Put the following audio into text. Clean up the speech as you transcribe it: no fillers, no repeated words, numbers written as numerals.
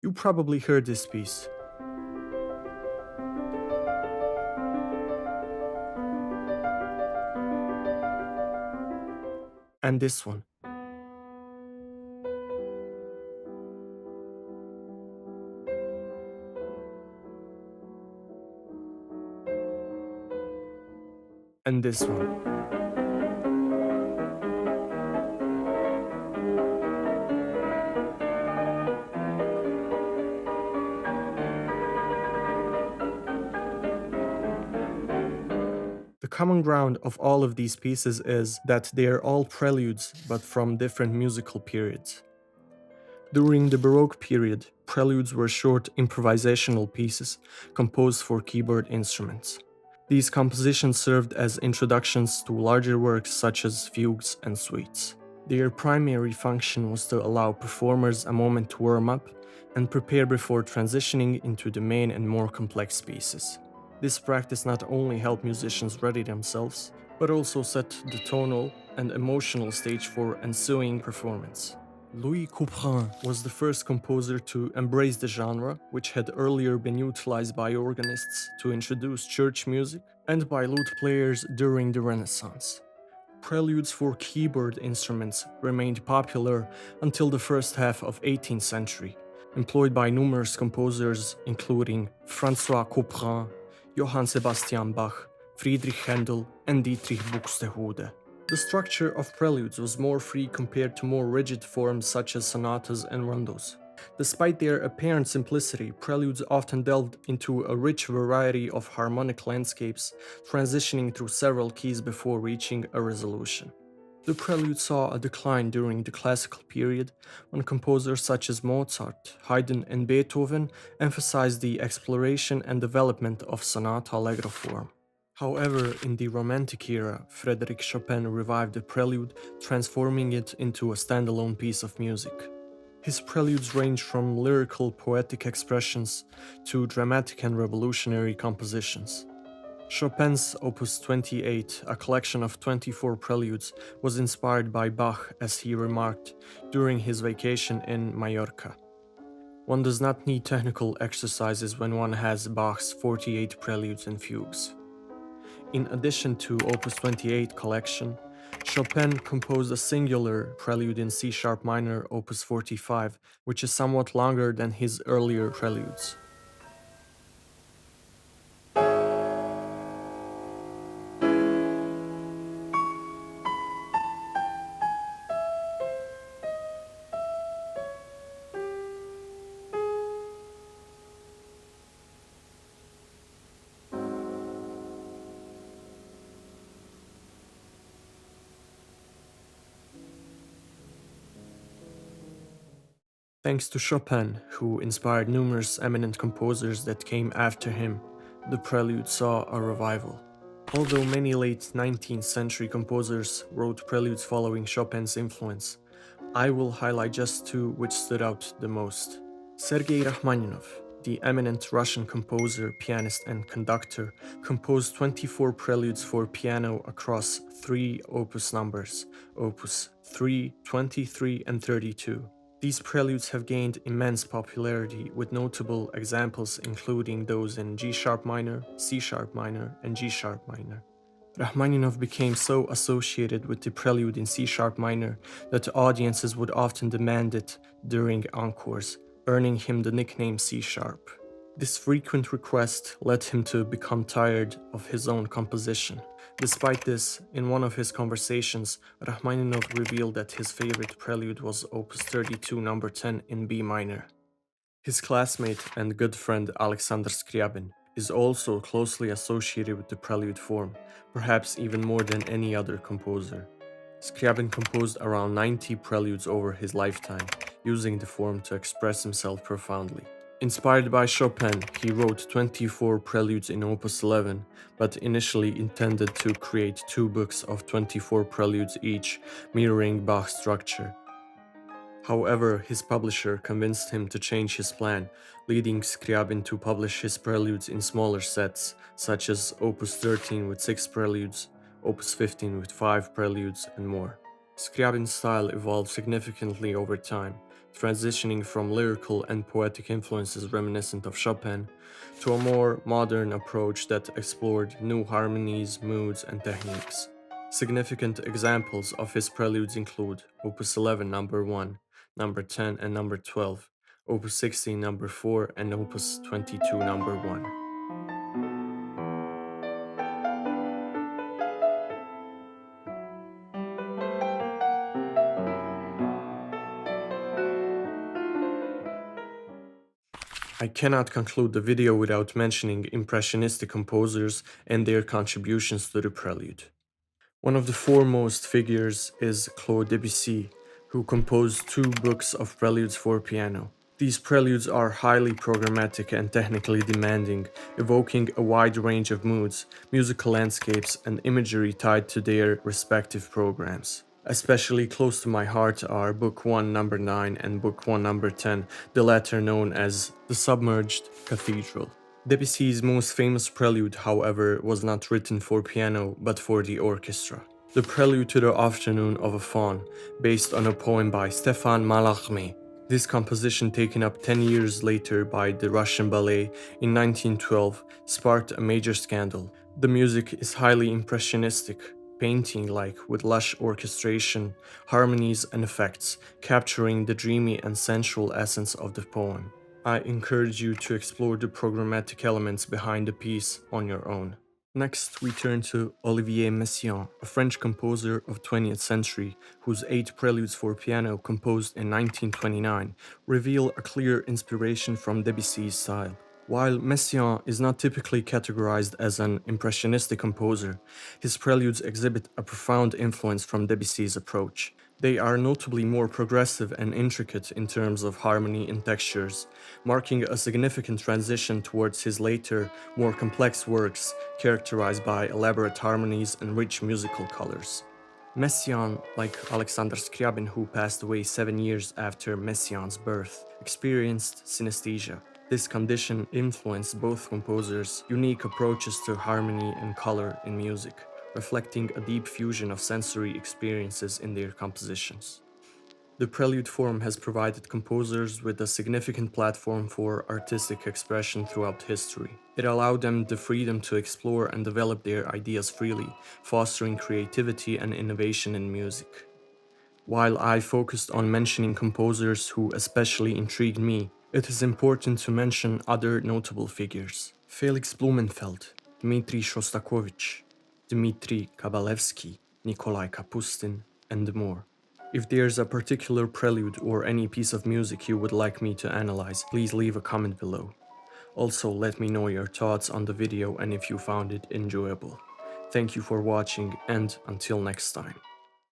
You probably heard this piece. And this one. And this one. The common ground of all of these pieces is that they are all preludes, but from different musical periods. During the Baroque period, preludes were short improvisational pieces composed for keyboard instruments. These compositions served as introductions to larger works such as fugues and suites. Their primary function was to allow performers a moment to warm up and prepare before transitioning into the main and more complex pieces. This practice not only helped musicians ready themselves, but also set the tonal and emotional stage for ensuing performance. Louis Couperin was the first composer to embrace the genre, which had earlier been utilized by organists to introduce church music and by lute players during the Renaissance. Preludes for keyboard instruments remained popular until the first half of 18th century, employed by numerous composers including François Couperin, Johann Sebastian Bach, Friedrich Händel, and Dietrich Buxtehude. The structure of preludes was more free compared to more rigid forms such as sonatas and rondos. Despite their apparent simplicity, preludes often delved into a rich variety of harmonic landscapes, transitioning through several keys before reaching a resolution. The prelude saw a decline during the classical period when composers such as Mozart, Haydn, and Beethoven emphasized the exploration and development of sonata allegro form. However, in the Romantic era, Frédéric Chopin revived the prelude, transforming it into a standalone piece of music. His preludes range from lyrical poetic expressions to dramatic and revolutionary compositions. Chopin's Opus 28, a collection of 24 preludes, was inspired by Bach, as he remarked during his vacation in Majorca. One does not need technical exercises when one has Bach's 48 preludes and fugues. In addition to Opus 28 collection, Chopin composed a singular prelude in C-sharp minor, Opus 45, which is somewhat longer than his earlier preludes. Thanks to Chopin, who inspired numerous eminent composers that came after him, the prelude saw a revival. Although many late 19th century composers wrote preludes following Chopin's influence, I will highlight just two which stood out the most. Sergei Rachmaninov, the eminent Russian composer, pianist, and conductor, composed 24 preludes for piano across three opus numbers, opus 3, 23, and 32. These preludes have gained immense popularity, with notable examples including those in G-sharp minor, C-sharp minor, and G-sharp minor. Rachmaninov became so associated with the prelude in C-sharp minor that audiences would often demand it during encores, earning him the nickname C-sharp. This frequent request led him to become tired of his own composition. Despite this, in one of his conversations, Rachmaninov revealed that his favorite prelude was Opus 32 number 10 in B minor. His classmate and good friend Alexander Scriabin is also closely associated with the prelude form, perhaps even more than any other composer. Scriabin composed around 90 preludes over his lifetime, using the form to express himself profoundly. Inspired by Chopin, he wrote 24 preludes in Opus 11, but initially intended to create two books of 24 preludes each, mirroring Bach's structure. However, his publisher convinced him to change his plan, leading Scriabin to publish his preludes in smaller sets, such as Opus 13 with 6 preludes, Opus 15 with 5 preludes, and more. Scriabin's style evolved significantly over time, transitioning from lyrical and poetic influences reminiscent of Chopin to a more modern approach that explored new harmonies, moods, and techniques. Significant examples of his preludes include Opus 11 number 1, number 10 and number 12, Opus 16 number 4, and Opus 22 number 1. I cannot conclude the video without mentioning Impressionistic composers and their contributions to the prelude. One of the foremost figures is Claude Debussy, who composed two books of preludes for piano. These preludes are highly programmatic and technically demanding, evoking a wide range of moods, musical landscapes, and imagery tied to their respective programs. Especially close to my heart are Book 1 number 9 and Book 1 number 10, the latter known as The Submerged Cathedral. Debussy's most famous prelude, however, was not written for piano but for the orchestra. The Prelude to the Afternoon of a Faun, based on a poem by Stefan Mallarmé. This composition, taken up 10 years later by the Russian ballet in 1912, sparked a major scandal. The music is highly impressionistic, painting-like with lush orchestration, harmonies and effects, capturing the dreamy and sensual essence of the poem. I encourage you to explore the programmatic elements behind the piece on your own. Next, we turn to Olivier Messiaen, a French composer of 20th century, whose 8 preludes for piano, composed in 1929, reveal a clear inspiration from Debussy's style. While Messiaen is not typically categorized as an impressionistic composer, his preludes exhibit a profound influence from Debussy's approach. They are notably more progressive and intricate in terms of harmony and textures, marking a significant transition towards his later, more complex works characterized by elaborate harmonies and rich musical colors. Messiaen, like Alexander Scriabin, who passed away 7 years after Messiaen's birth, experienced synesthesia. This condition influenced both composers' unique approaches to harmony and color in music, reflecting a deep fusion of sensory experiences in their compositions. The prelude form has provided composers with a significant platform for artistic expression throughout history. It allowed them the freedom to explore and develop their ideas freely, fostering creativity and innovation in music. While I focused on mentioning composers who especially intrigued me, it is important to mention other notable figures. Felix Blumenfeld, Dmitri Shostakovich, Dmitri Kabalevsky, Nikolai Kapustin, and more. If there's a particular prelude or any piece of music you would like me to analyze, please leave a comment below. Also, let me know your thoughts on the video and if you found it enjoyable. Thank you for watching, and until next time.